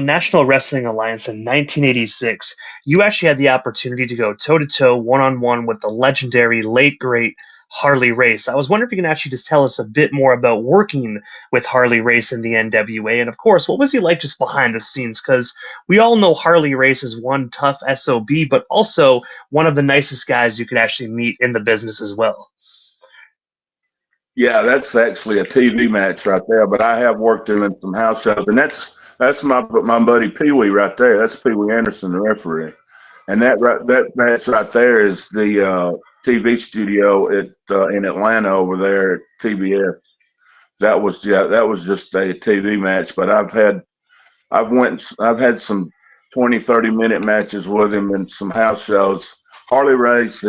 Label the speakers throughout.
Speaker 1: National Wrestling Alliance in 1986, you actually had the opportunity to go toe-to-toe, one-on-one with the legendary, late, great Harley Race. I was wondering if you can actually just tell us a bit more about working with Harley Race in the NWA, and of course, what was he like just behind the scenes? Because we all know Harley Race is one tough SOB, but also one of the nicest guys you could actually meet in the business as well.
Speaker 2: Yeah, that's actually a TV match right there, but I have worked him in some house shows, and that's my buddy Pee Wee right there. That's Pee Wee Anderson, the referee, and that match right there is the TV studio in Atlanta over there at TBS. That was just a TV match, but I've had some 20, 30-minute matches with him in some house shows. Harley Race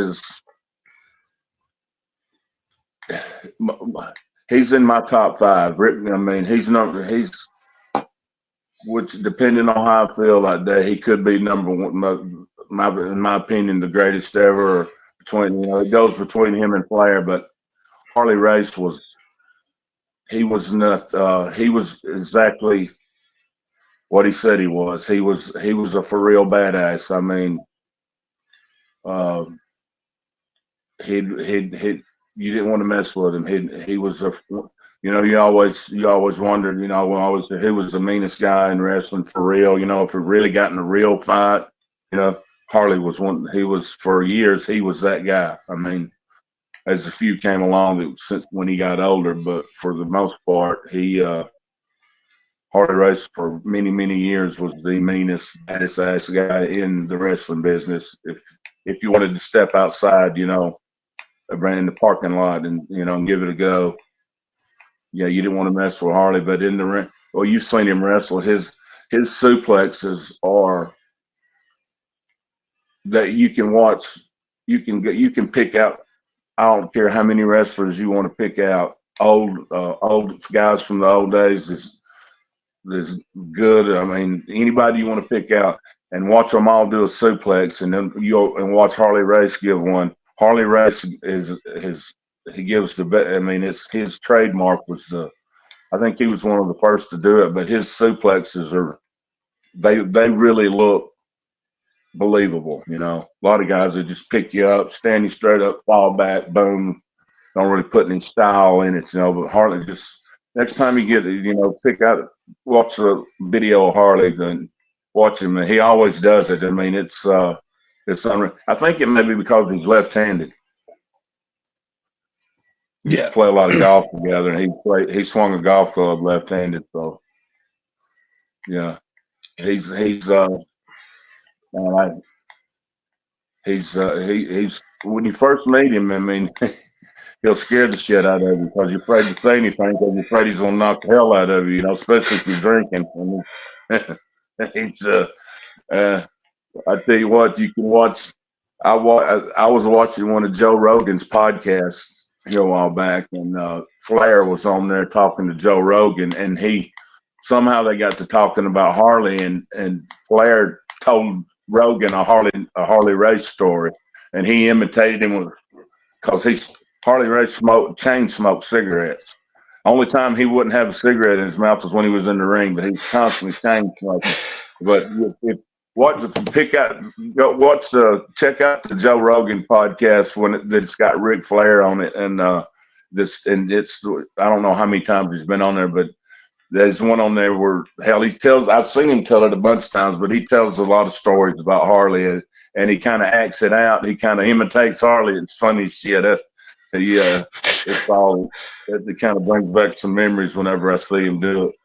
Speaker 2: he's in my top five. I mean, which depending on how I feel that day, he could be number one. In my opinion, the greatest ever. It goes between him and Flair, but Harley Race he was exactly what he said he was. He was a for real badass. I mean, he you didn't want to mess with him. He was you always wondered, who was the meanest guy in wrestling for real. If it really got in a real fight, Harley was one. He was for years. He was that guy. I mean, as a few came along since when he got older, but for the most part, Harley Race for many, many years was the meanest, baddest ass guy in the wrestling business. If you wanted to step outside, in the parking lot and give it a go, yeah, you didn't want to mess with Harley. But in the ring, well, you've seen him wrestle. His suplexes are that you can watch. You can pick out. I don't care how many wrestlers you want to pick out. Old guys from the old days is good. I mean, anybody you want to pick out and watch them all do a suplex, and then watch Harley Race give one. Harley Race he gives the best. I mean, his trademark was I think he was one of the first to do it, but his suplexes they really look believable. A lot of guys that just pick you up, stand you straight up, fall back, boom. Don't really put any style in it, But Harley just next time you get watch a video of Harley, then watch him. He always does it. I mean, it's unreal. I think it may be because he's left-handed. We used to play a lot of golf together, and he swung a golf club left-handed. So, yeah, he's when you first meet him, I mean, he'll scare the shit out of you because you're afraid to say anything because you're afraid he's gonna knock the hell out of you, especially if you're drinking. I mean, I tell you what, you can watch. I was watching one of Joe Rogan's podcasts a while back, and Flair was on there talking to Joe Rogan, and somehow they got to talking about Harley, and Flair told Rogan a Harley Race story, and he imitated him because Harley Race chain smoked cigarettes. Only time he wouldn't have a cigarette in his mouth was when he was in the ring, but he was constantly chain smoking. But check out the Joe Rogan podcast that's got Ric Flair on it, and it's I don't know how many times he's been on there, but there's one on there where I've seen him tell it a bunch of times, but he tells a lot of stories about Harley, and he kind of acts it out. He kind of imitates Harley. It's funny as shit. It kind of brings back some memories whenever I see him do it.